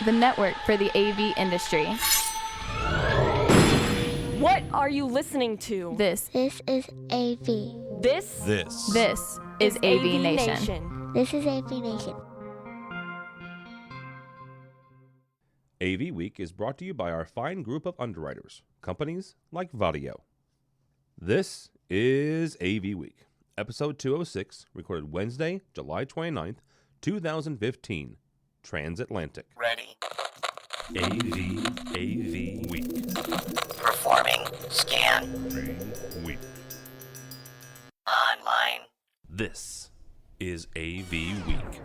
the network for the AV industry. What are you listening to? This is AV. This is AVNation. This is AVNation. AVWeek is brought to you by our fine group of underwriters, companies like Vadio. This is AVWeek, episode 206, recorded Wednesday, July 29th, 2015, Transatlantic. Ready. AV Week. Performing scan. Week. Online. This is AV Week.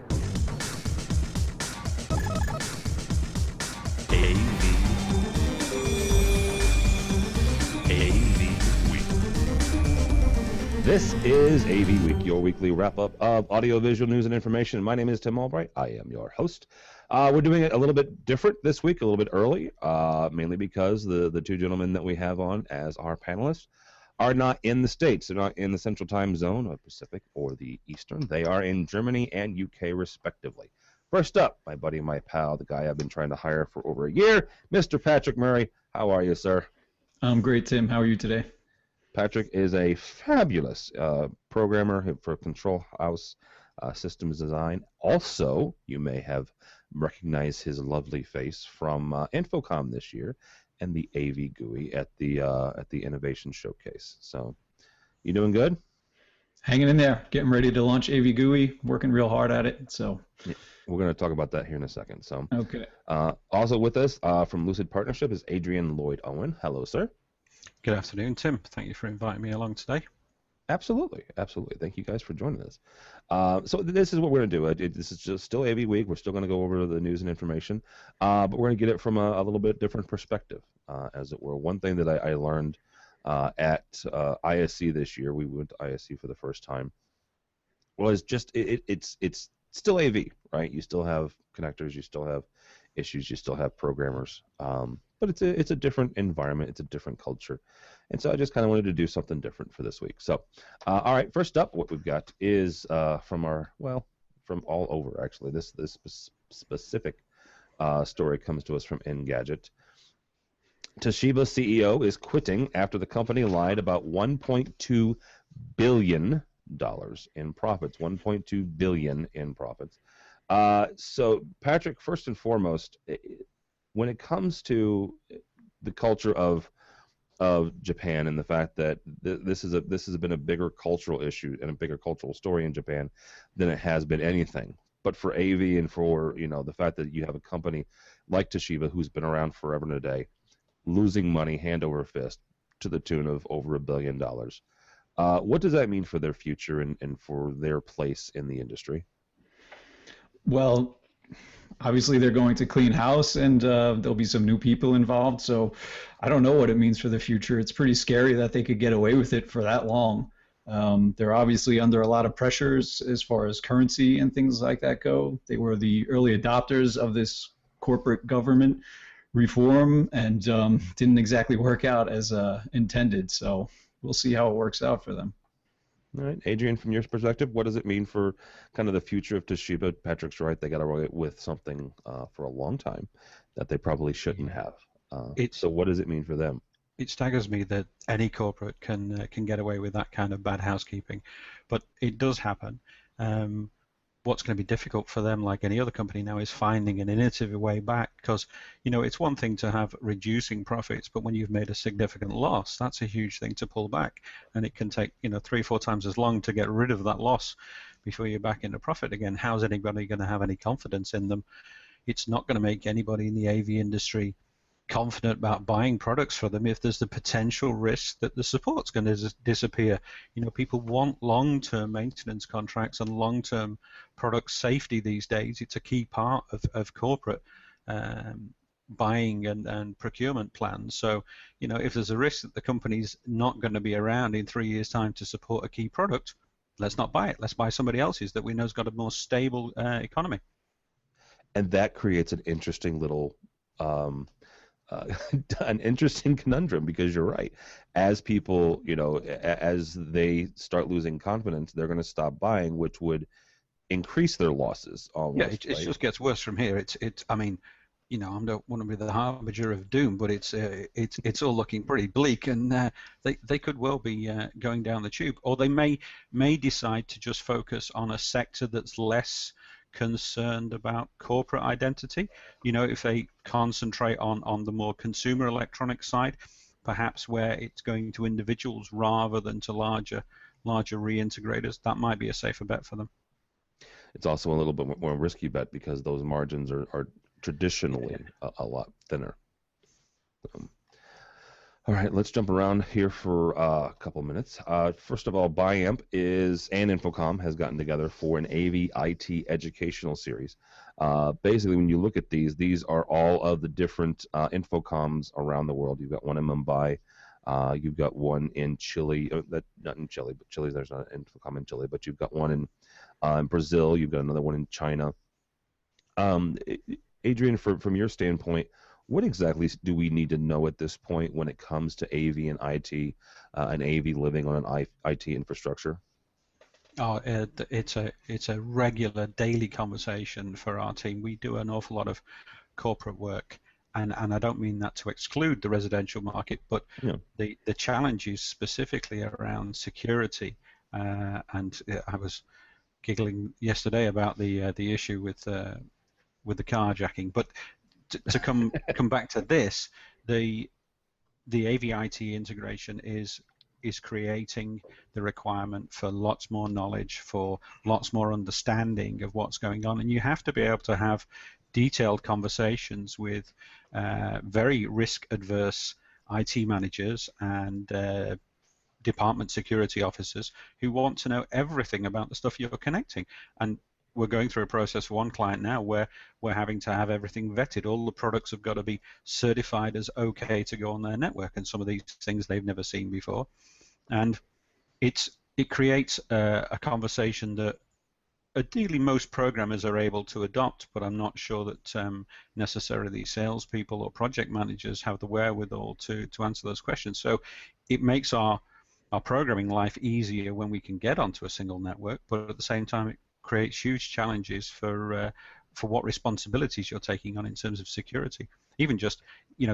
AV Week. This is AV Week, your weekly wrap-up of audiovisual news and information. My name is Tim Albright. I am your host. We're doing it a little bit different this week, a little bit early, mainly because the two gentlemen that we have on as our panelists are not in the States. They're not in the Central Time Zone, or Pacific, or the Eastern. They are in Germany and UK, respectively. First up, my buddy, my pal, the guy I've been trying to hire for over a year, Mr. Patrick Murray. How are you, sir? I'm great, Tim. How are you today? Patrick is a fabulous programmer for Control House Systems Design. Also, you may have recognized his lovely face from Infocom this year and the AV GUI at the Innovation Showcase. So, you doing good? Hanging in there, getting ready to launch AV GUI, working real hard at it. So, yeah, we're going to talk about that here in a second. So, okay. Also with us from Lucid Partnership is Adrian Lloyd-Owen. Hello, sir. Good afternoon, Tim. Thank you for inviting me along today. Absolutely, absolutely. Thank you guys for joining us. So this is what we're going to do. This is just still AV Week. We're still going to go over the news and information, but we're going to get it from a little bit different perspective, as it were. One thing that I learned at ISC this year, we went to ISC for the first time, was just it's still AV, right? You still have connectors, you still have issues, you still have programmers, but it's a different environment, it's a different culture, and so I just kind of wanted to do something different for this week. So, all right, first up, what we've got is from all over actually. This specific story comes to us from Engadget. Toshiba CEO is quitting after the company lied about $1.2 billion in profits. 1.2 billion in profits. So, Patrick, first and foremost, when it comes to the culture of Japan and the fact that this has been a bigger cultural issue and a bigger cultural story in Japan than it has been anything. But for AV and for the fact that you have a company like Toshiba who's been around forever and a day, losing money hand over fist to the tune of over $1 billion, what does that mean for their future and for their place in the industry? Well, obviously they're going to clean house, and there'll be some new people involved. So I don't know what it means for the future. It's pretty scary that they could get away with it for that long. They're obviously under a lot of pressures as far as currency and things like that go. They were the early adopters of this corporate government reform, and didn't exactly work out as intended. So we'll see how it works out for them. All right, Adrian, from your perspective, what does it mean for kind of the future of Toshiba? Patrick's right; they got away with something for a long time that they probably shouldn't have. So, what does it mean for them? It staggers me that any corporate can get away with that kind of bad housekeeping, but it does happen. What's going to be difficult for them, like any other company now, is finding an innovative way back, because it's one thing to have reducing profits, but when you've made a significant loss, that's a huge thing to pull back, and it can take 3 or 4 times as long to get rid of that loss before you're back into profit again. How's anybody going to have any confidence in them? It's not going to make anybody in the AV industry confident about buying products for them if there's the potential risk that the support's going to disappear. People want long-term maintenance contracts and long-term product safety these days. It's a key part of corporate buying and procurement plans. So, if there's a risk that the company's not going to be around in 3 years' time to support a key product, let's not buy it. Let's buy somebody else's that we know has got a more stable economy. And that creates an interesting little an interesting conundrum, because you're right. As people, as they start losing confidence, they're going to stop buying, which would increase their losses almost. Yeah, it just gets worse from here. I mean, I don't want to be the harbinger of doom, but it's all looking pretty bleak, and they could well be going down the tube, or they may decide to just focus on a sector that's less concerned about corporate identity. If they concentrate on the more consumer electronic side, perhaps where it's going to individuals rather than to larger reintegrators, that might be a safer bet for them. It's also a little bit more risky bet because those margins are traditionally a lot thinner. All right, let's jump around here for a couple minutes. First of all, BIAMP and Infocom has gotten together for an AV IT educational series. Basically, when you look at these are all of the different Infocoms around the world. You've got one in Mumbai. You've got one in Chile. Not in Chile, but Chile, there's not an Infocom in Chile, but you've got one in Brazil. You've got another one in China. Adrian, from your standpoint, what exactly do we need to know at this point when it comes to AV and IT, and AV living on an IT infrastructure? Oh, it's a regular daily conversation for our team. We do an awful lot of corporate work, and I don't mean that to exclude the residential market, but the challenge is specifically around security. And I was giggling yesterday about the issue with the carjacking, but to come back to this, the AVIT integration is creating the requirement for lots more knowledge, for lots more understanding of what's going on, and you have to be able to have detailed conversations with very risk-adverse IT managers and department security officers who want to know everything about the stuff you're connecting. And we're going through a process for one client now where we're having to have everything vetted. All the products have got to be certified as okay to go on their network, and some of these things they've never seen before. And it creates a conversation that ideally most programmers are able to adopt, but I'm not sure that necessarily salespeople or project managers have the wherewithal to answer those questions. So it makes our programming life easier when we can get onto a single network, but at the same time it creates huge challenges for what responsibilities you're taking on in terms of security. Even just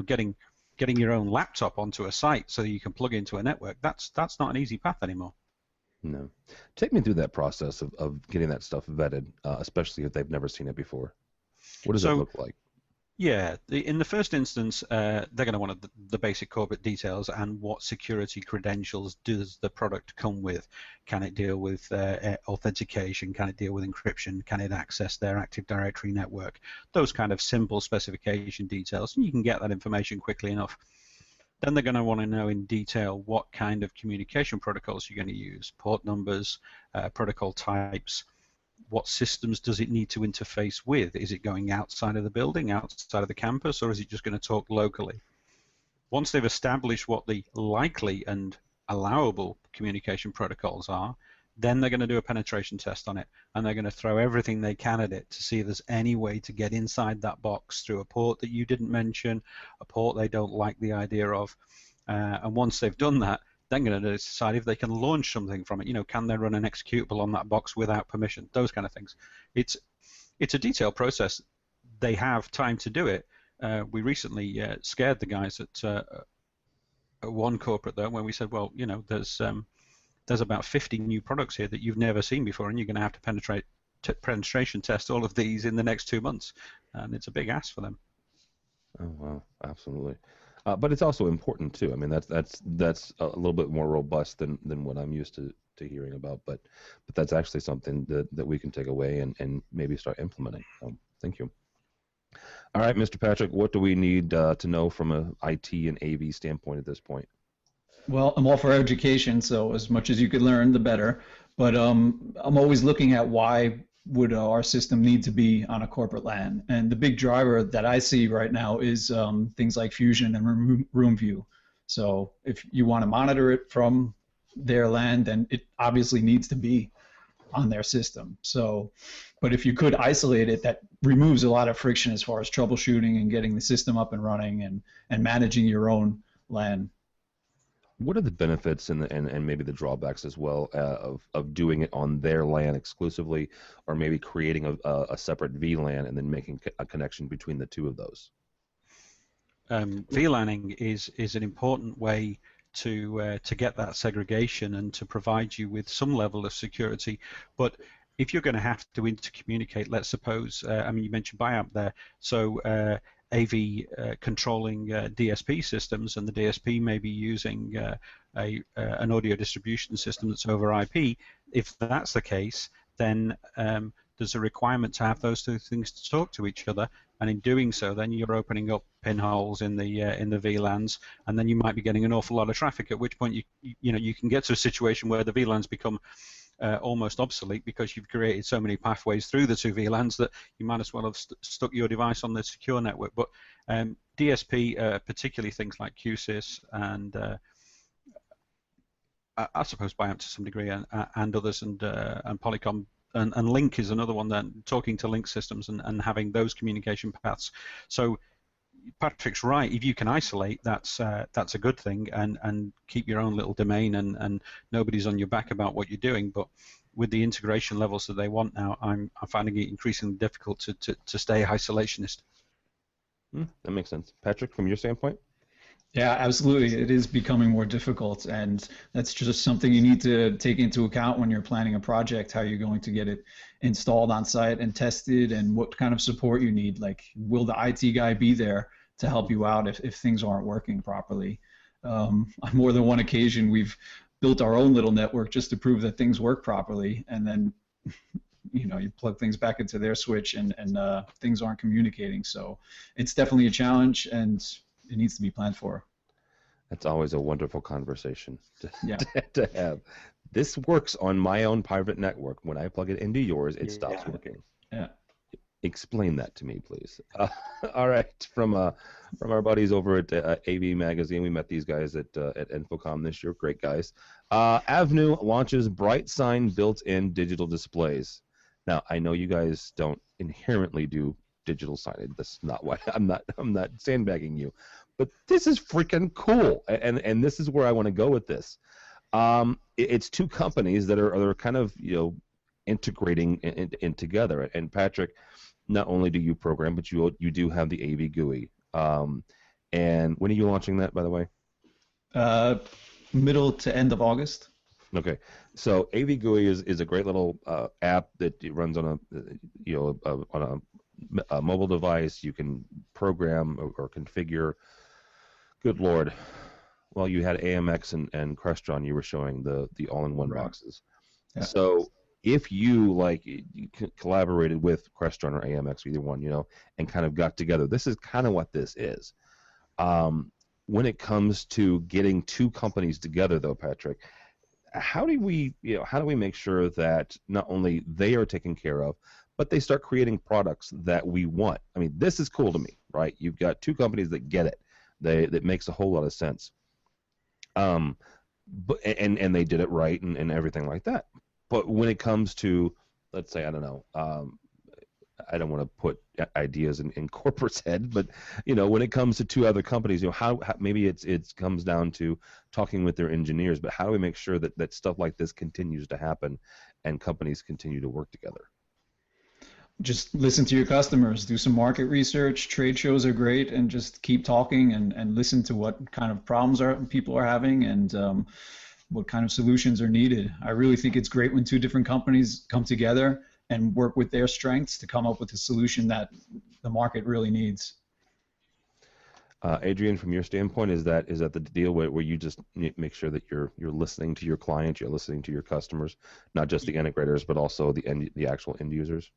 getting your own laptop onto a site so that you can plug into a network, that's not an easy path anymore. No. Take me through that process of getting that stuff vetted, especially if they've never seen it before. What does it look like? Yeah, in the first instance, they're going to want the basic corporate details and what security credentials does the product come with. Can it deal with authentication? Can it deal with encryption? Can it access their Active Directory network? Those kind of simple specification details, and you can get that information quickly enough. Then they're going to want to know in detail what kind of communication protocols you're going to use, port numbers, protocol types. What systems does it need to interface with? Is it going outside of the building, outside of the campus, or is it just going to talk locally? Once they've established what the likely and allowable communication protocols are, then they're going to do a penetration test on it, and they're going to throw everything they can at it to see if there's any way to get inside that box through a port that you didn't mention, a port they don't like the idea of. And once they've done that, then going to decide if they can launch something from it. Can they run an executable on that box without permission? Those kind of things. It's a detailed process. They have time to do it. We recently scared the guys at one corporate though, when we said, well, there's about 50 new products here that you've never seen before, and you're going to have to penetration test all of these in the next 2 months, and it's a big ask for them. Oh wow, absolutely. But it's also important too. I mean, that's a little bit more robust than what I'm used to hearing about. But that's actually something that we can take away and maybe start implementing. Thank you. All right, Mr. Patrick, what do we need to know from a IT and AV standpoint at this point? Well, I'm all for education, so as much as you could learn, the better. But I'm always looking at why would our system need to be on a corporate LAN. And the big driver that I see right now is things like Fusion and Room View. So if you want to monitor it from their LAN, then it obviously needs to be on their system. So, but if you could isolate it, that removes a lot of friction as far as troubleshooting and getting the system up and running and managing your own LAN. What are the benefits and maybe the drawbacks as well of doing it on their LAN exclusively, or maybe creating a separate VLAN and then making a connection between the two of those? VLANing is an important way to get that segregation and to provide you with some level of security. But if you're going to have to intercommunicate, let's suppose, I mean, you mentioned BIAP there, so AV controlling DSP systems, and the DSP may be using an audio distribution system that's over IP. If that's the case, then there's a requirement to have those two things to talk to each other, and in doing so, then you're opening up pinholes in the VLANs, and then you might be getting an awful lot of traffic. At which point, you can get to a situation where the VLANs become almost obsolete because you've created so many pathways through the two VLANs that you might as well have stuck your device on the secure network. But DSP, particularly things like QSys and I suppose BIAP to some degree, and others, and Polycom. And Link is another one, then talking to Link systems and having those communication paths. So Patrick's right. If you can isolate, that's a good thing, and keep your own little domain, and nobody's on your back about what you're doing. But with the integration levels that they want now, I'm finding it increasingly difficult to stay isolationist. That makes sense. Patrick, from your standpoint? Yeah, absolutely. It is becoming more difficult, and that's just something you need to take into account when you're planning a project, how you're going to get it installed on site and tested, and what kind of support you need. Like, will the IT guy be there to help you out if things aren't working properly? On more than one occasion, we've built our own little network just to prove that things work properly, and then you plug things back into their switch, and things aren't communicating. So it's definitely a challenge, and it needs to be planned for. That's always a wonderful conversation Yeah. to have. This works on my own private network. When I plug it into yours, it stops working. Yeah. Explain that to me, please. All right, from our buddies over at AV Magazine, we met these guys at Infocom this year. Great guys. AVNU launches Bright Sign built-in digital displays. Now, I know you guys don't inherently do digital signage. That's not why I'm not sandbagging you, but this is freaking cool, and this is where I want to go with this. It's two companies that are kind of integrating in together. And Patrick, not only do you program, but you do have the AV GUI. And when are you launching that, by the way? Middle to end of August. Okay, so AV GUI is a great little app that runs on a mobile device. You can program or configure. Good Lord. Well, you had AMX and Crestron. You were showing the all-in-one boxes. Yeah. So if you collaborated with Crestron or AMX, either one, and kind of got together, this is kind of what this is. When it comes to getting two companies together, though, Patrick, how do we make sure that not only they are taken care of, but they start creating products that we want? I mean, this is cool to me, right? You've got two companies that get it. That makes a whole lot of sense. But and they did it right and everything like that. But when it comes to, let's say, I don't know, I don't want to put ideas in corporate's head, but when it comes to two other companies, how maybe it comes down to talking with their engineers. But how do we make sure that stuff like this continues to happen and companies continue to work together? Just listen to your customers, do some market research. Trade shows are great, and just keep talking and listen to what kind of problems people are having, and what kind of solutions are needed. I really think it's great when two different companies come together and work with their strengths to come up with a solution that the market really needs. Adrian, from your standpoint, is that the deal where you just make sure that you're listening to your clients, you're listening to your customers, not just the integrators, but also the actual end users?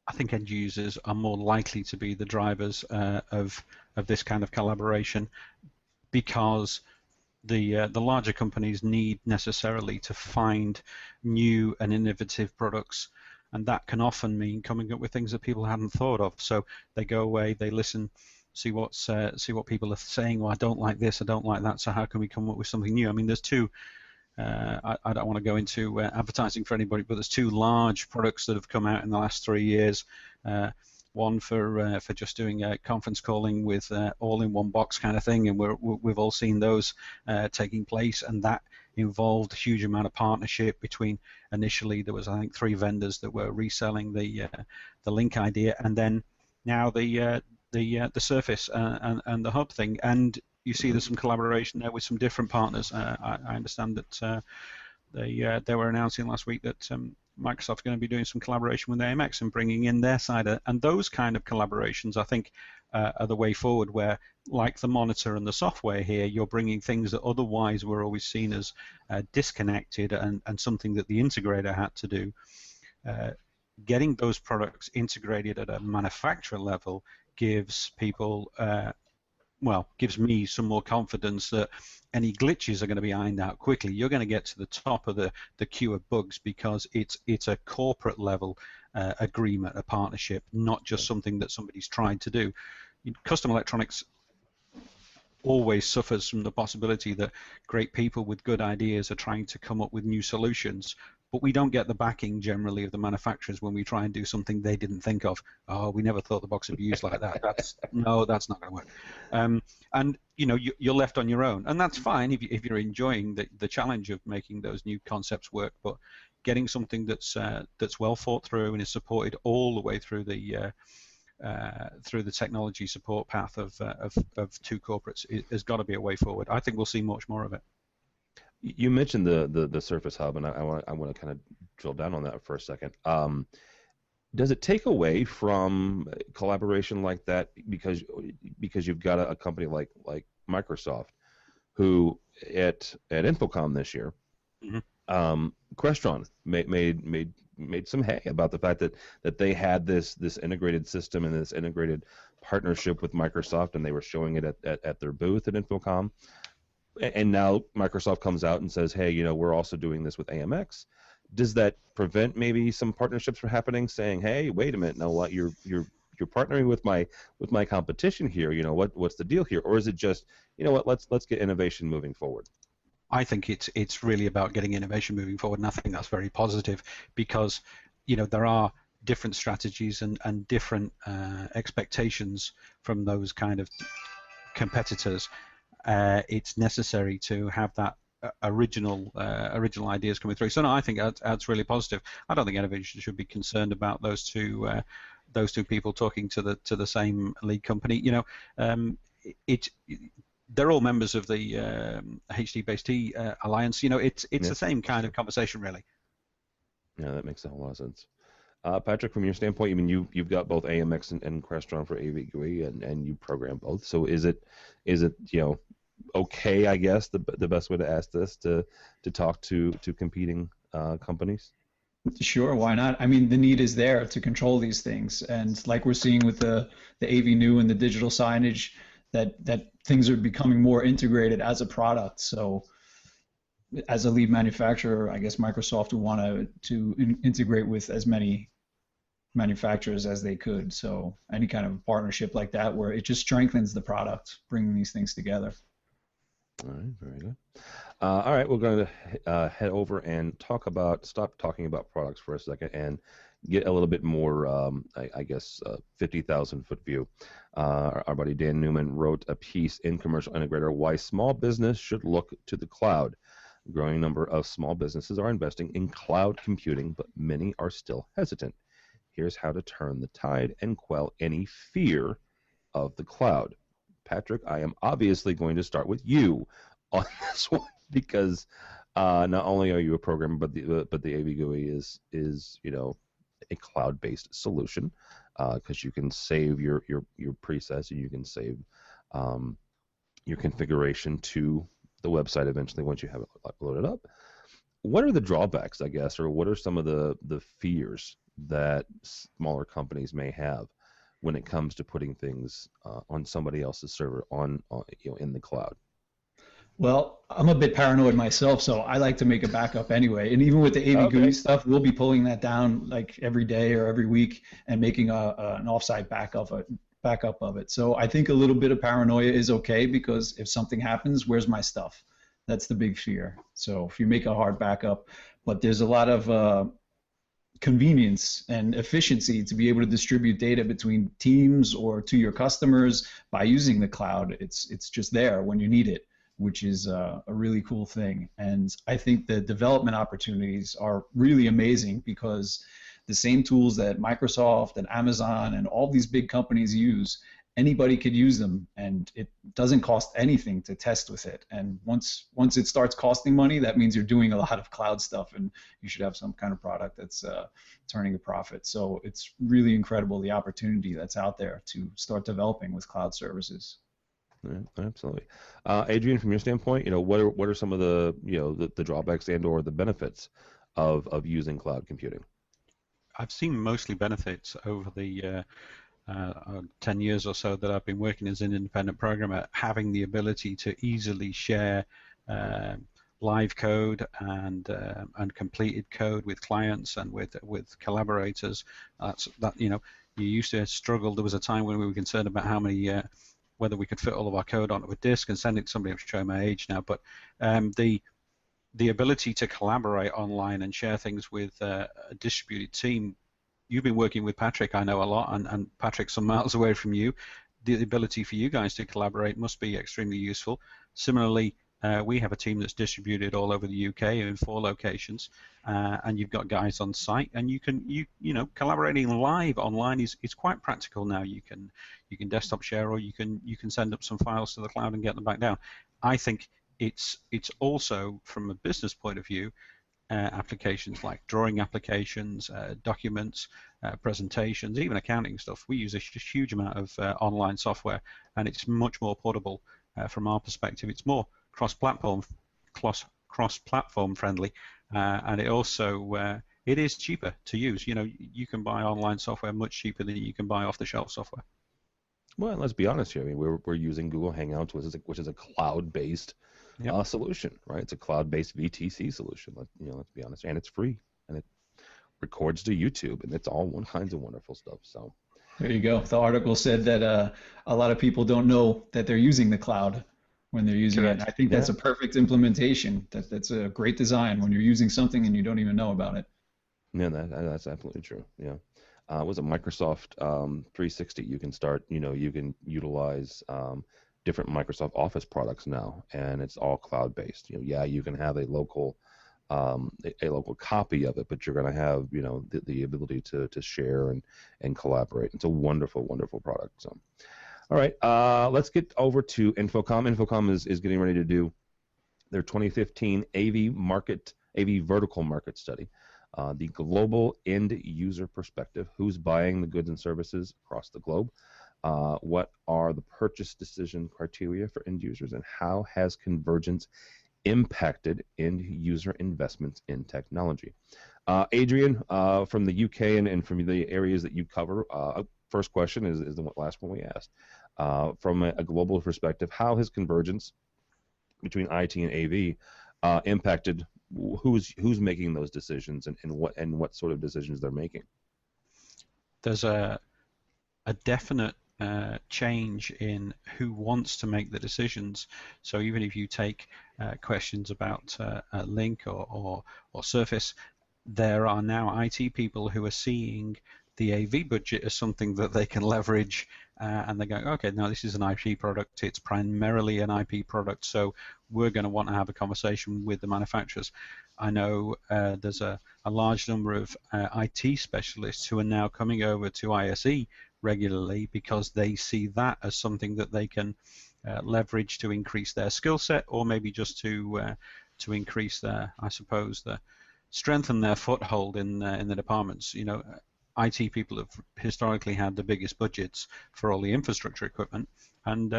I think end users are more likely to be the drivers of this kind of collaboration, because the larger companies need necessarily to find new and innovative products, and that can often mean coming up with things that people hadn't thought of. So they go away, they listen, see what people are saying. Well, I don't like this, I don't like that. So how can we come up with something new? I mean, there's two. I don't want to go into advertising for anybody, but there's two large products that have come out in the last 3 years. one for just doing conference calling with all in one box kind of thing, and we've all seen those taking place, and that involved a huge amount of partnership between, initially there was I think 3 vendors that were reselling the link idea, and then now the Surface and the hub thing, and you see there's some collaboration there with some different partners. I understand that they were announcing last week that Microsoft's going to be doing some collaboration with AMX and bringing in their side, and those kind of collaborations I think are the way forward, where like the monitor and the software here, you're bringing things that otherwise were always seen as disconnected and something that the integrator had to do. Getting those products integrated at a manufacturer level gives people gives me some more confidence that any glitches are going to be ironed out quickly. You're going to get to the top of the queue of bugs because it's a corporate level agreement, a partnership, not just something that somebody's tried to do. Custom electronics always suffers from the possibility that great people with good ideas are trying to come up with new solutions, but we don't get the backing generally of the manufacturers when we try and do something they didn't think of. Oh, we never thought the box would be used like that. That's not going to work. And you're left on your own, and that's fine if you're enjoying the challenge of making those new concepts work. But getting something that's well thought through and is supported all the way through the technology support path of 2 corporates has got to be a way forward. I think we'll see much more of it. You mentioned the Surface Hub, and I want to kind of drill down on that for a second. Does it take away from collaboration like that because you've got a company like Microsoft, who at InfoComm this year, Crestron made some hay about the fact that they had this integrated system and this integrated partnership with Microsoft, and they were showing it at their booth at InfoComm. And now Microsoft comes out and says, hey, we're also doing this with AMX. Does that prevent maybe some partnerships from happening, saying, hey, wait a minute, no, what you're partnering with my competition here, what's the deal here? Or is it just, let's get innovation moving forward? I think it's really about getting innovation moving forward, and I think that's very positive because there are different strategies and different expectations from those kind of competitors. It's necessary to have that original ideas coming through. So no, I think that's really positive. I don't think innovation should be concerned about those two people talking to the same lead company. They're all members of the HD-based Alliance. It's the same kind of conversation, really. Yeah, that makes a whole lot of sense. Patrick, from your standpoint, you've got both AMX and Crestron for AVGUI, and you program both. So is it okay, I guess the best way to ask this, to talk to competing companies? Sure, why not? I mean, the need is there to control these things, and like we're seeing with the AV and the digital signage, that things are becoming more integrated as a product. So as a lead manufacturer, I guess Microsoft would want to integrate with as many manufacturers as they could. So any kind of partnership like that where it just strengthens the product, bringing these things together. All right, very good. All right, we're going to head over and stop talking about products for a second and get a little bit more, I guess, 50,000-foot view. Our buddy Dan Newman wrote a piece in Commercial Integrator, Why Small Business Should Look to the Cloud. A growing number of small businesses are investing in cloud computing, but many are still hesitant. Here's how to turn the tide and quell any fear of the cloud. Patrick, I am obviously going to start with you on this one because not only are you a programmer, but the AVGUI is a cloud-based solution because you can save your presets and you can save your configuration to the website eventually once you have it loaded up. What are the drawbacks, I guess, or what are some of the fears that smaller companies may have when it comes to putting things on somebody else's server in the cloud? Well, I'm a bit paranoid myself, so I like to make a backup anyway. And even with the AVGUI stuff, we'll be pulling that down like every day or every week and making an offsite backup of it. So I think a little bit of paranoia is okay because if something happens, where's my stuff? That's the big fear. So if you make a hard backup, but there's a lot of convenience and efficiency to be able to distribute data between teams or to your customers by using the cloud. It's just there when you need it, which is a really cool thing. And I think the development opportunities are really amazing because the same tools that Microsoft and Amazon and all these big companies use, anybody could use them, and it doesn't cost anything to test with it. And once it starts costing money, that means you're doing a lot of cloud stuff, and you should have some kind of product that's turning a profit. So it's really incredible the opportunity that's out there to start developing with cloud services. Yeah, absolutely. Adrian, from your standpoint, what are some of the the drawbacks and or the benefits of using cloud computing? I've seen mostly benefits over the 10 years or so that I've been working as an independent programmer, having the ability to easily share live code and completed code with clients and with collaborators. You used to struggle. There was a time when we were concerned about how many whether we could fit all of our code onto a disk and send it to somebody. I'm showing my age now, but the ability to collaborate online and share things with a distributed team. You've been working with Patrick, I know a lot, and Patrick's some miles away from you. The ability for you guys to collaborate must be extremely useful. Similarly, we have a team that's distributed all over the UK in 4 locations, and you've got guys on site, and you collaborating live online is quite practical now. You can desktop share, or you can send up some files to the cloud and get them back down. I think it's also, from a business point of view, applications like drawing applications, documents, presentations, even accounting stuff. We use a huge amount of online software, and it's much more portable from our perspective. It's more cross-platform friendly, and it also it is cheaper to use. You can buy online software much cheaper than you can buy off-the-shelf software. Well, let's be honest here. I mean, we're using Google Hangouts, which is a cloud-based solution, right? It's a cloud-based VTC solution. Let's be honest, and it's free, and it records to YouTube, and it's all kinds of wonderful stuff. So there you go. The article said that a lot of people don't know that they're using the cloud when they're using it. And I think that's a perfect implementation. That's a great design when you're using something and you don't even know about it. Yeah, that's absolutely true. Yeah. Was it Microsoft 360? You can start, you can utilize different Microsoft Office products now, and it's all cloud-based. You can have a local copy of it, but you're going to have, the ability to share and collaborate. It's a wonderful, wonderful product. So, all right, let's get over to Infocom. Infocom is getting ready to do their 2015 AV vertical market study. The global end user perspective, who's buying the goods and services across the globe, what are the purchase decision criteria for end users, and how has convergence impacted end user investments in technology? Adrian, from the UK and from the areas that you cover, first question is the last one we asked. From a global perspective, how has convergence between IT and AV impacted who's making those decisions and what sort of decisions they're making? There's a definite change in who wants to make the decisions. So even if you take questions about Link or Surface, there are now IT people who are seeing the AV budget as something that they can leverage, and they're going, okay, now this is an IP product, it's primarily an IP product, so we're going to want to have a conversation with the manufacturers. I know there's a large number of IT specialists who are now coming over to ISE regularly because they see that as something that they can leverage to increase their skill set, or maybe just to increase their, I suppose, strengthen their foothold in the departments. IT people have historically had the biggest budgets for all the infrastructure equipment, and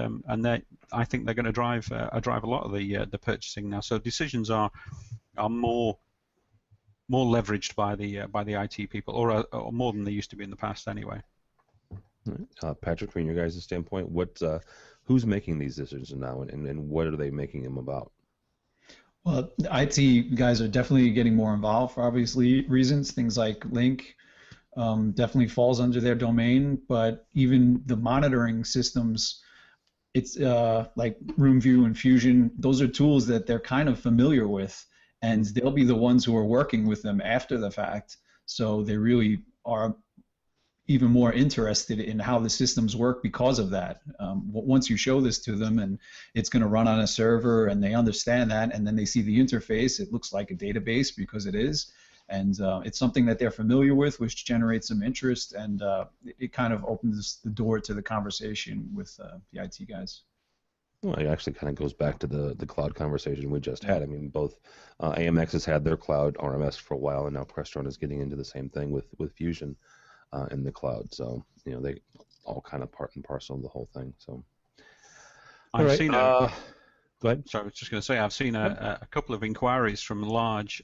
I think they're going to drive a lot of the purchasing now. So decisions are more leveraged by the IT people, or more than they used to be in the past anyway. Patrick, from your guys' standpoint, who's making these decisions now, and what are they making them about? Well, the IT guys are definitely getting more involved for obvious reasons. Things like Link definitely falls under their domain, but even the monitoring systems, it's like RoomView and Fusion, those are tools that they're kind of familiar with, and they'll be the ones who are working with them after the fact. So they really are even more interested in how the systems work because of that. Once you show this to them and it's going to run on a server and they understand that, and then they see the interface, it looks like a database because it is. And it's something that they're familiar with, which generates some interest, and it kind of opens the door to the conversation with the IT guys. Well, it actually kind of goes back to the cloud conversation we just had. I mean, both AMX has had their cloud RMS for a while, and now Crestron is getting into the same thing with Fusion in the cloud. So, you know, they all kind of part and parcel of the whole thing. So, all right. Go ahead. So I was just going to say, I've seen a couple of inquiries from large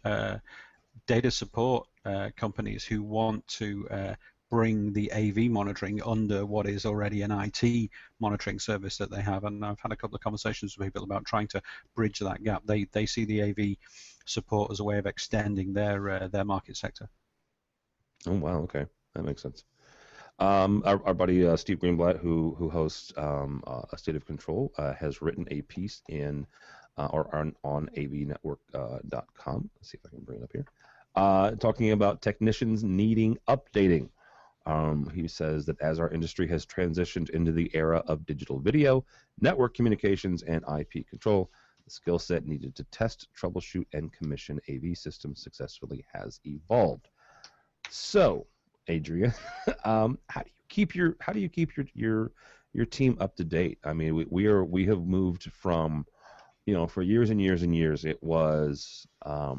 data support companies who want to bring the AV monitoring under what is already an IT monitoring service that they have, and I've had a couple of conversations with people about trying to bridge that gap. They see the AV support as a way of extending their market sector. Oh wow, okay, that makes sense. Our buddy Steve Greenblatt, who hosts A State of Control, has written a piece on AVNetwork.com. Let's see if I can bring it up here. Talking about technicians needing updating. He says that as our industry has transitioned into the era of digital video, network communications, and IP control, the skill set needed to test, troubleshoot, and commission AV systems successfully has evolved. So, Adrian, how do you keep your team up to date? I mean, we have moved from, you know, for years and years and years, it was,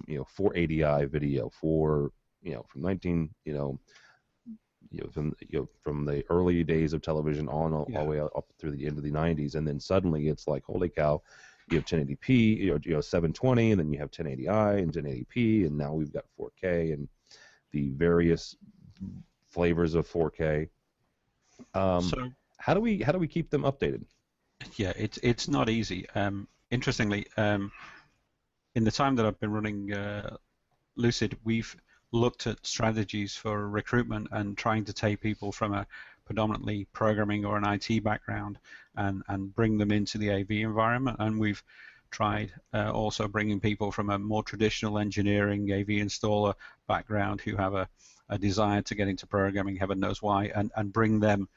you know, 480i video for, you know, from from the early days of television all the way up through the end of the 90s, and then suddenly it's like, holy cow, you have 1080p, you know, 720, and then you have 1080i and 1080p, and now we've got 4K and the various flavors of 4K. So how do we keep them updated? Yeah, it's not easy. Interestingly, in the time that I've been running Lucid, we've looked at strategies for recruitment and trying to take people from a predominantly programming or an IT background and bring them into the AV environment. And we've tried also bringing people from a more traditional engineering AV installer background who have a desire to get into programming, heaven knows why, and bring them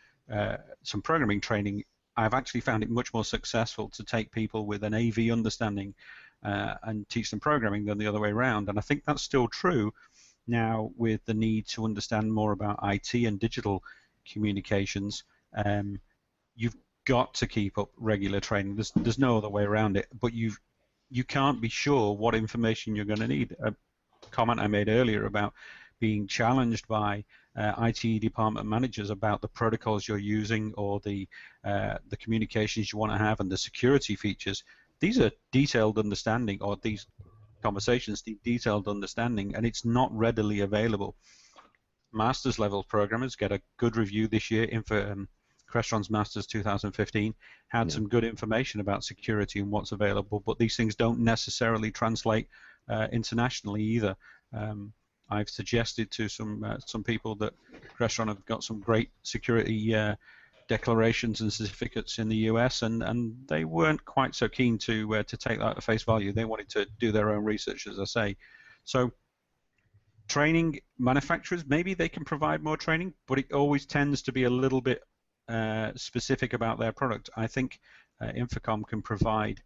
some programming training. I've actually found it much more successful to take people with an AV understanding and teach them programming than the other way around. And I think that's still true now with the need to understand more about IT and digital communications. You've got to keep up regular training. There's no other way around it. But you can't be sure what information you're going to need. A comment I made earlier about being challenged by IT department managers about the protocols you're using or the communications you want to have and the security features. These are detailed understanding, or these conversations need detailed understanding, and it's not readily available. Masters level programmers get a good review this year. Crestron's Masters 2015 had some good information about security and what's available, but these things don't necessarily translate internationally either. I've suggested to some people that Crestron have got some great security declarations and certificates in the US, and they weren't quite so keen to take that at face value. They wanted to do their own research, as I say. So training, manufacturers, maybe they can provide more training, but it always tends to be a little bit specific about their product. I think Infocom can provide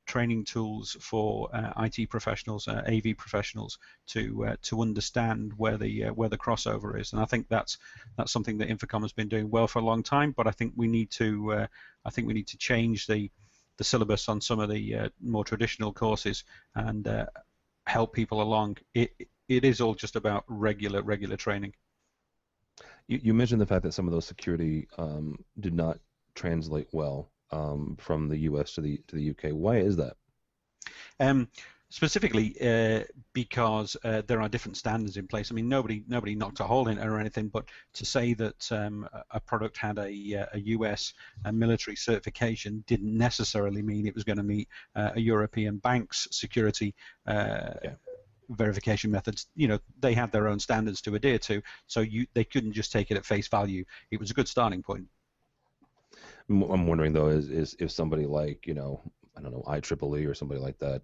training tools for IT professionals, AV professionals, to understand where the crossover is, and I think that's something that Infocom has been doing well for a long time. But I think we need to change the syllabus on some of the more traditional courses and help people along. It is all just about regular training. You mentioned the fact that some of those security did not translate well from the U.S. to the UK. Why is that? Specifically because there are different standards in place. I mean, nobody knocked a hole in it or anything, but to say that a product had a US military certification didn't necessarily mean it was going to meet a European bank's security verification methods. You know, they had their own standards to adhere to, so they couldn't just take it at face value. It was a good starting point. I'm wondering though, is if somebody like, you know, I don't know, IEEE or somebody like that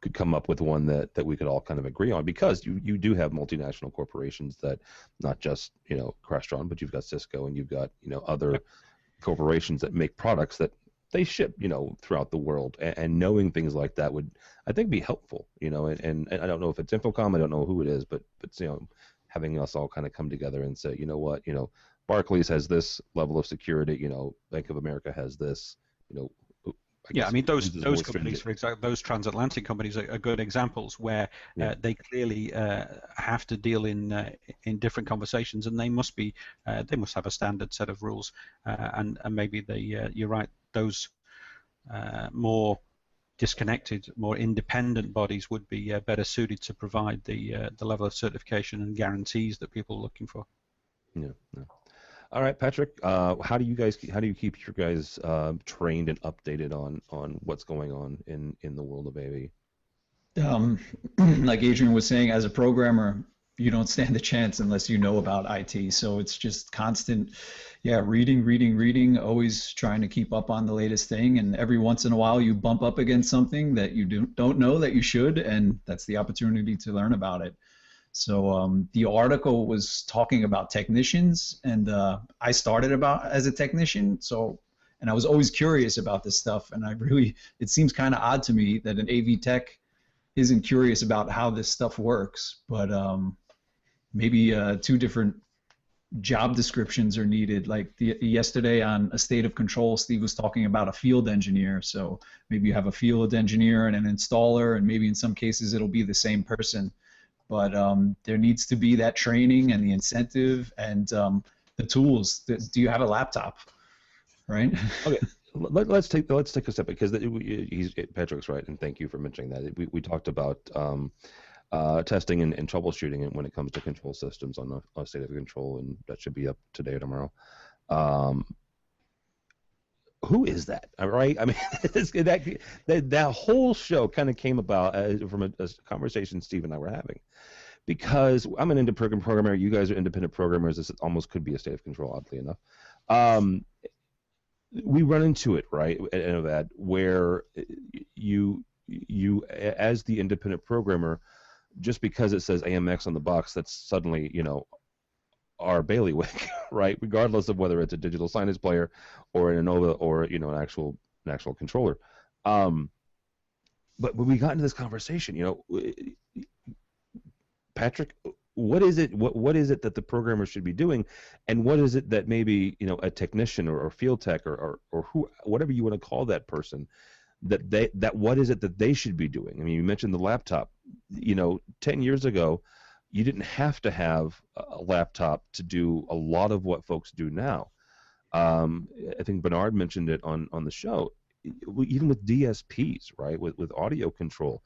could come up with one that we could all kind of agree on, because you do have multinational corporations that not just Crestron, but you've got Cisco and you've got other corporations that make products that they ship throughout the world, and knowing things like that would, I think, be helpful. And I don't know if it's Infocom, I don't know who it is, but having us all kind of come together and say, what, Barclays has this level of security, Bank of America has this, I mean, those companies, for example, those transatlantic companies are good examples where they clearly have to deal in different conversations, and they must have a standard set of rules, and maybe you're right, those more disconnected, more independent bodies would be better suited to provide the level of certification and guarantees that people are looking for. Yeah. All right, Patrick. How do you keep your guys trained and updated on what's going on in the world of AV? Like Adrian was saying, as a programmer, you don't stand a chance unless you know about IT. So it's just constant, reading, always trying to keep up on the latest thing. And every once in a while, you bump up against something that you don't know that you should, and that's the opportunity to learn about it. So the article was talking about technicians, and I started as a technician. And I was always curious about this stuff, and it seems kind of odd to me that an AV tech isn't curious about how this stuff works. But maybe two different job descriptions are needed. Like yesterday on A State of Control, Steve was talking about a field engineer. So maybe you have a field engineer and an installer, and maybe in some cases it'll be the same person. But there needs to be that training and the incentive and the tools. Do you have a laptop, right? Okay, let's take a step, because Patrick's right, and thank you for mentioning that. We talked about testing and troubleshooting when it comes to control systems on a State of Control, and that should be up today or tomorrow. Who is that? All right, I mean, that whole show kind of came about from a conversation Steve and I were having, because I'm an independent programmer. You guys are independent programmers. This almost could be a State of Control, oddly enough. We run into it, right, at Innovad, where you as the independent programmer, just because it says AMX on the box, that's suddenly our bailiwick, right? Regardless of whether it's a digital signage player or an Innova or an actual controller. But when we got into this conversation, Patrick, what is it? What is it that the programmer should be doing, and what is it that maybe a technician or field tech or who, whatever you want to call that person, that what is it that they should be doing? I mean, you mentioned the laptop. 10 years ago, you didn't have to have a laptop to do a lot of what folks do now. I think Bernard mentioned it on the show. Even with DSPs, right, with audio control,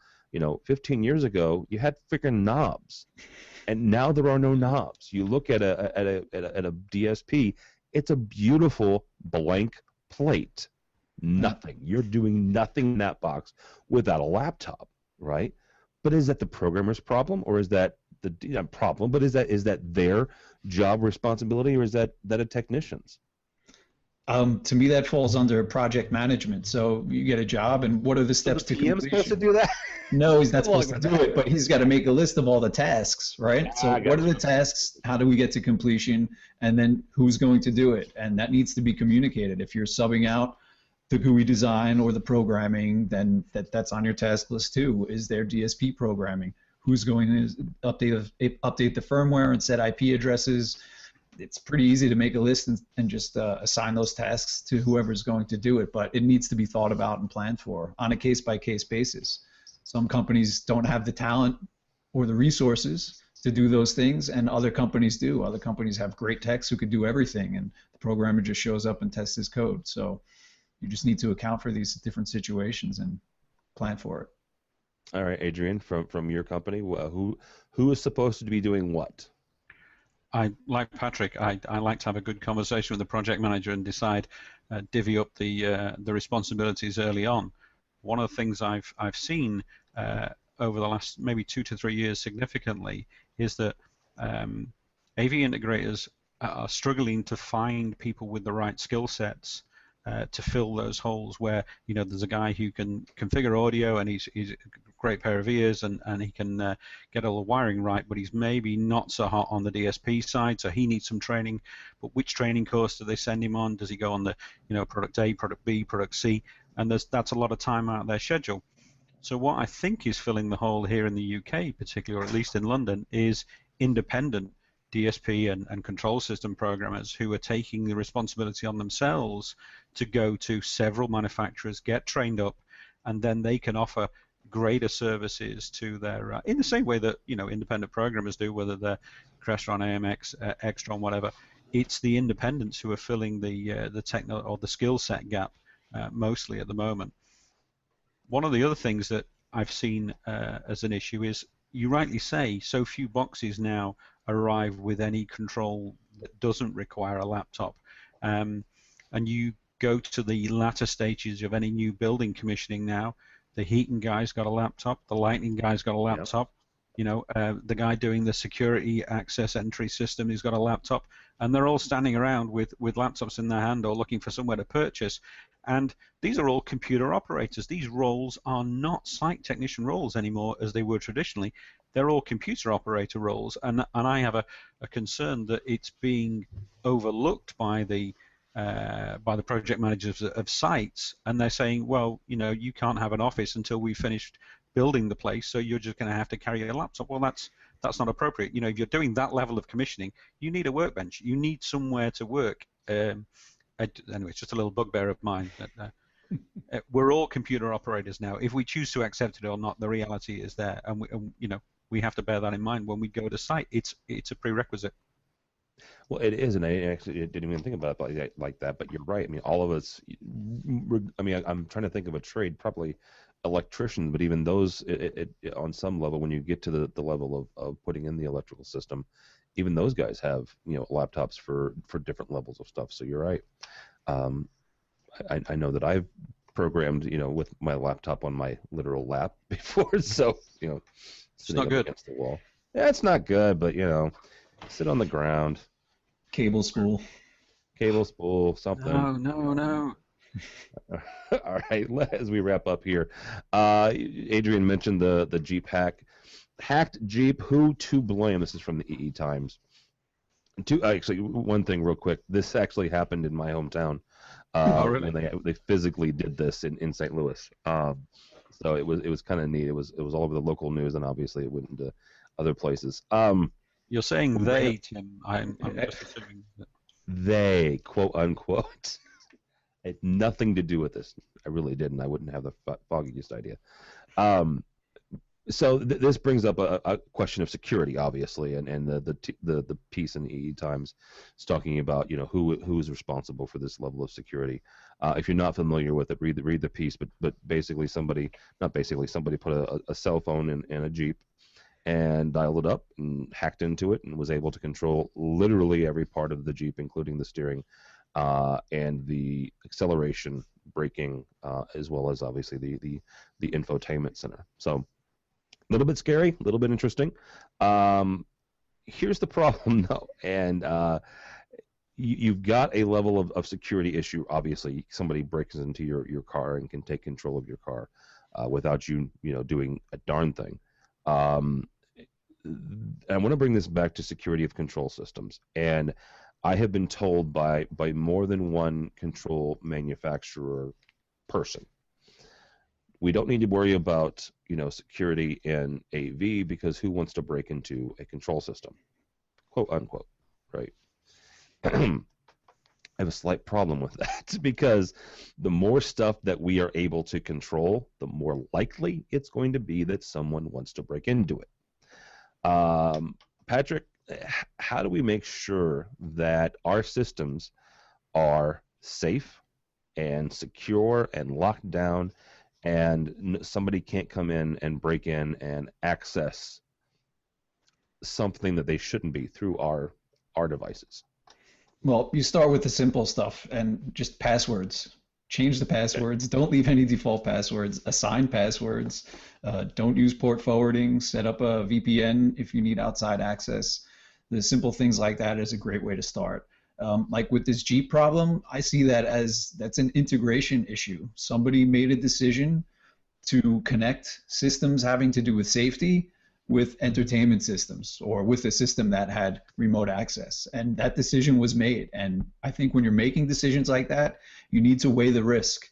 15 years ago you had freaking knobs, and now there are no knobs. You look at a DSP, it's a beautiful blank plate. Nothing. You're doing nothing in that box without a laptop, right? But is that the programmer's problem, or is that the problem? But is that their job responsibility, or is that a technician's? To me, that falls under project management. So you get a job, and what are the steps to completion? Supposed to do that? No, he's not supposed to do it, but he's got to make a list of all the tasks, right? So what are the tasks? How do we get to completion? And then who's going to do it? And that needs to be communicated. If you're subbing out the GUI design or the programming, then that's on your task list too. Is there DSP programming? Who's going to update the firmware and set IP addresses? It's pretty easy to make a list and just assign those tasks to whoever's going to do it, but it needs to be thought about and planned for on a case-by-case basis. Some companies don't have the talent or the resources to do those things, and other companies do. Other companies have great techs who could do everything, and the programmer just shows up and tests his code. So you just need to account for these different situations and plan for it. All right, Adrian, from your company, who is supposed to be doing what? Like Patrick, I like to have a good conversation with the project manager and decide, divvy up the responsibilities early on. One of the things I've seen over the last maybe 2 to 3 years significantly is that AV integrators are struggling to find people with the right skill sets to fill those holes where there's a guy who can configure audio and he's great pair of ears and he can get all the wiring right, but he's maybe not so hot on the DSP side, so he needs some training. But which training course do they send him on? Does he go on the product A, product B, product C? And that's a lot of time out of their schedule. So what I think is filling the hole here in the UK, particularly, or at least in London, is independent DSP and control system programmers who are taking the responsibility on themselves to go to several manufacturers, get trained up, and then they can offer greater services to their, in the same way that independent programmers do, whether they're Crestron, AMX, Extron, whatever. It's the independents who are filling the techno or the skill set gap mostly at the moment. One of the other things that I've seen as an issue is, you rightly say, so few boxes now arrive with any control that doesn't require a laptop. And you go to the latter stages of any new building commissioning now, the heating guy's got a laptop, the lighting guy's got a laptop, the guy doing the security access entry system, he's got a laptop, and they're all standing around with laptops in their hand or looking for somewhere to purchase. And these are all computer operators. These roles are not site technician roles anymore as they were traditionally. They're all computer operator roles, and I have a concern that it's being overlooked by the project managers of sites, and they're saying, well, you can't have an office until we've finished building the place, so you're just going to have to carry a laptop. Well, that's not appropriate. If you're doing that level of commissioning, you need a workbench. You need somewhere to work. Anyway, it's just a little bugbear of mine. We're all computer operators now. If we choose to accept it or not, the reality is there, and we have to bear that in mind when we go to site. It's a prerequisite. Well, it is, and I actually didn't even think about it like that. But you're right. I mean, all of us. I mean, I'm trying to think of a trade, probably electricians, but even those, on some level, when you get to the level of putting in the electrical system, even those guys have laptops for different levels of stuff. So you're right. I know that I've programmed with my laptop on my literal lap before, so it's not good against the wall. Yeah, it's not good, but sit on the ground. Cable spool, something. No. All right, as we wrap up here, Adrian mentioned the Jeep hacked Jeep. Who to blame? This is from the EE Times. Actually, one thing real quick. This actually happened in my hometown. Really? When they physically did this in St. Louis. So it was kind of neat. It was all over the local news, and obviously it went into other places. You're saying they, Tim. I'm just assuming that. They, quote unquote. It had nothing to do with this. I really didn't. I wouldn't have the foggiest idea. So this brings up a question of security, obviously, and the piece in the EE Times is talking about who is responsible for this level of security. If you're not familiar with it, read the piece. But basically somebody put a cell phone in a Jeep and dialed it up and hacked into it and was able to control literally every part of the Jeep, including the steering and the acceleration, braking, as well as obviously the infotainment center. So. A little bit scary, a little bit interesting. Here's the problem, though, and you've got a level of security issue. Obviously, somebody breaks into your car and can take control of your car without you doing a darn thing. I want to bring this back to security of control systems, and I have been told by more than one control manufacturer person. We don't need to worry about security in AV because who wants to break into a control system, quote unquote, right? I have a slight problem with that because the more stuff that we are able to control, the more likely it's going to be that someone wants to break into it. Patrick, how do we make sure that our systems are safe and secure and locked down, and somebody can't come in and break in and access something that they shouldn't be through our devices? Well, you start with the simple stuff and just passwords. Change the passwords. Don't leave any default passwords. Assign passwords. Don't use port forwarding. Set up a VPN if you need outside access. The simple things like that is a great way to start. Like with this Jeep problem, I see that as that's an integration issue. Somebody made a decision to connect systems having to do with safety with entertainment systems or with a system that had remote access. And that decision was made. And I think when you're making decisions like that, you need to weigh the risk,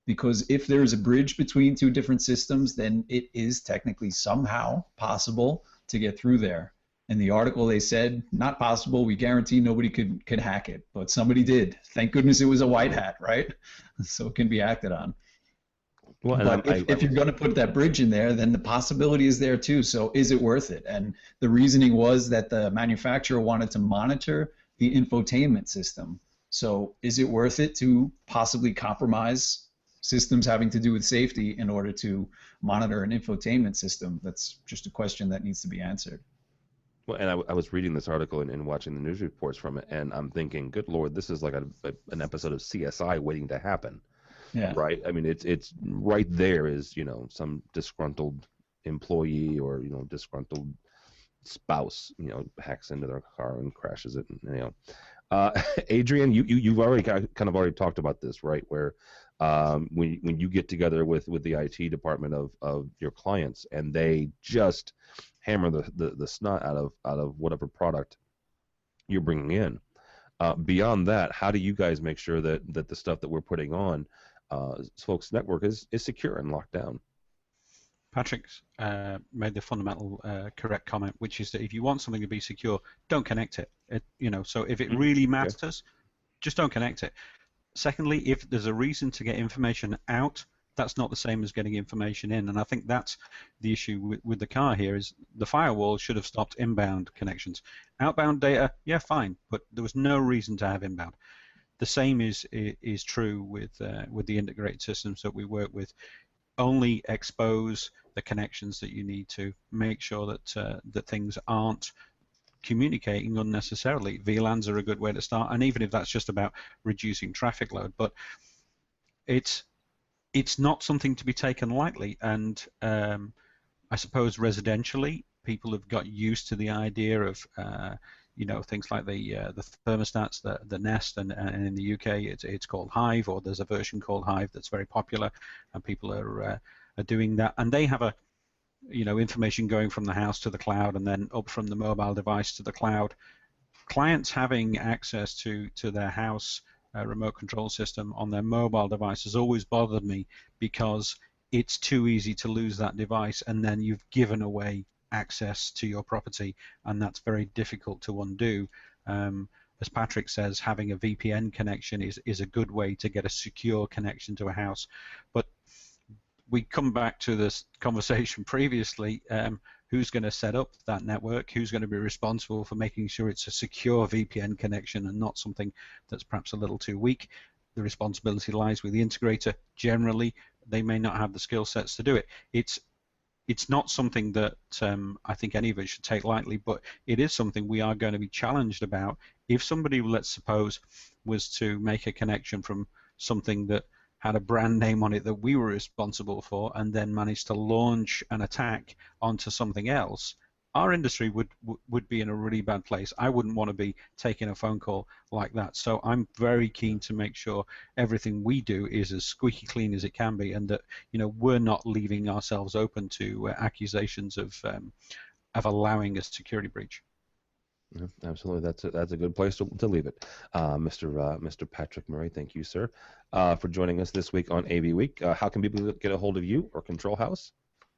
because if there's a bridge between two different systems, then it is technically somehow possible to get through there. In the article, they said, not possible. We guarantee nobody could hack it, but somebody did. Thank goodness it was a white hat, right? So it can be acted on. Well, but if you're going to put that bridge in there, then the possibility is there too. So is it worth it? And the reasoning was that the manufacturer wanted to monitor the infotainment system. So is it worth it to possibly compromise systems having to do with safety in order to monitor an infotainment system? That's just a question that needs to be answered. Well, and I was reading this article and watching the news reports from it, and I'm thinking, good Lord, this is like an episode of CSI waiting to happen. Yeah. Right. I mean, it's right there is, some disgruntled employee or, disgruntled spouse, hacks into their car and crashes it. Adrian, you've already kind of already talked about this, right? Where when you get together with the IT department of your clients and they just hammer the snot out of whatever product you're bringing in. Beyond that, how do you guys make sure that the stuff that we're putting on folks' network is secure and locked down? Patrick's made the fundamental correct comment, which is that if you want something to be secure, don't connect it. So if it really matters, just don't connect it. Secondly, if there's a reason to get information out, that's not the same as getting information in. And I think that's the issue with the car here, is the firewall should have stopped inbound connections. Outbound data, yeah, fine, but there was no reason to have inbound. The same is true with the integrated systems that we work with. Only expose the connections that you need to. Make sure that things aren't communicating unnecessarily. VLANs are a good way to start, and even if that's just about reducing traffic load, but it's not something to be taken lightly. And I suppose residentially, people have got used to the idea of things like the thermostats, the Nest, and in the UK it's called Hive, or there's a version called Hive that's very popular, and people are doing that, and they have information going from the house to the cloud and then up from the mobile device to the cloud. Clients having access to their house remote control system on their mobile device has always bothered me, because it's too easy to lose that device and then you've given away access to your property, and that's very difficult to undo. As Patrick says, having a VPN connection is a good way to get a secure connection to a house. But we come back to this conversation previously, who's going to set up that network, who's going to be responsible for making sure it's a secure VPN connection and not something that's perhaps a little too weak. The responsibility lies with the integrator. Generally, they may not have the skill sets to do it. It's not something that I think any of us should take lightly, but it is something we are going to be challenged about. If somebody, let's suppose, was to make a connection from something that had a brand name on it that we were responsible for, and then managed to launch an attack onto something else, our industry would be in a really bad place. I wouldn't want to be taking a phone call like that. So I'm very keen to make sure everything we do is as squeaky clean as it can be, and that we're not leaving ourselves open to accusations of allowing a security breach. Yeah, absolutely, that's a good place to leave it. Mr. Patrick Murray, thank you, sir, for joining us this week on AVWeek. How can people get a hold of you or Control House?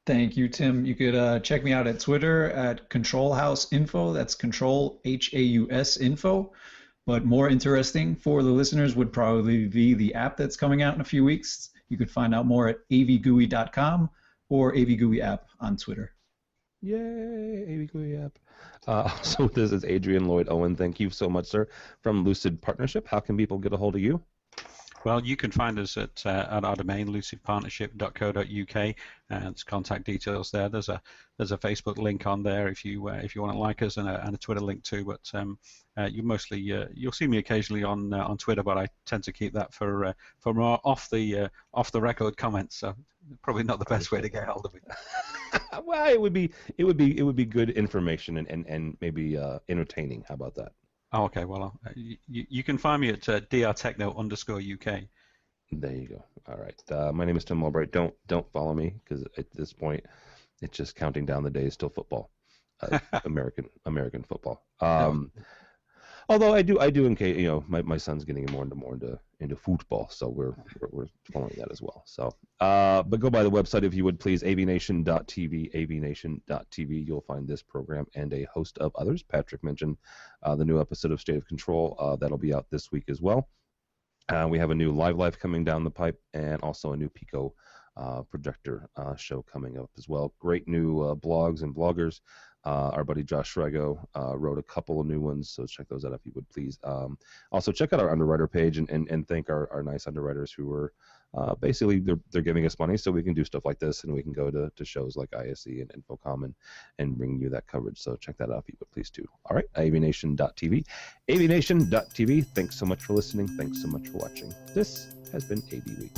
Thank you, Tim. You could check me out at Twitter at Control House Info. That's Control HAUS Info. But more interesting for the listeners would probably be the app that's coming out in a few weeks. You could find out more at avgui.com or AVGUI app on Twitter. Yay, AVGUI app. So this is Adrian Lloyd-Owen. Thank you so much, sir, from Lucid Partnership. How can people get a hold of you? Well, you can find us at our domain, lucidpartnership.co.uk, and there's contact details there. There's a Facebook link on there if you want to like us, and a Twitter link too. But you'll see me occasionally on Twitter, but I tend to keep that for more off the record comments. So probably not the best way to get hold of me. Well, it would be good information and maybe entertaining. How about that? Oh, okay. Well, you can find me at drtechno_UK. There you go. All right. My name is Tim Albright. Don't follow me because at this point, it's just counting down the days till football, American football. Although I do in case my son's getting more into football, so we're following that as well. So, but go by the website if you would please, avnation.tv, avnation.tv. You'll find this program and a host of others. Patrick mentioned the new episode of State of Control that'll be out this week as well. We have a new Live Life coming down the pipe, and also a new Pico projector show coming up as well. Great new blogs and bloggers. Our buddy Josh Shrego wrote a couple of new ones, so check those out if you would please. Also, check out our underwriter page and thank our nice underwriters who are basically they're giving us money so we can do stuff like this, and we can go to shows like ISE and Infocom and bring you that coverage. So check that out if you would please too. All right, AVNation.tv. AVNation.tv. Thanks so much for listening. Thanks so much for watching. This has been AV Week.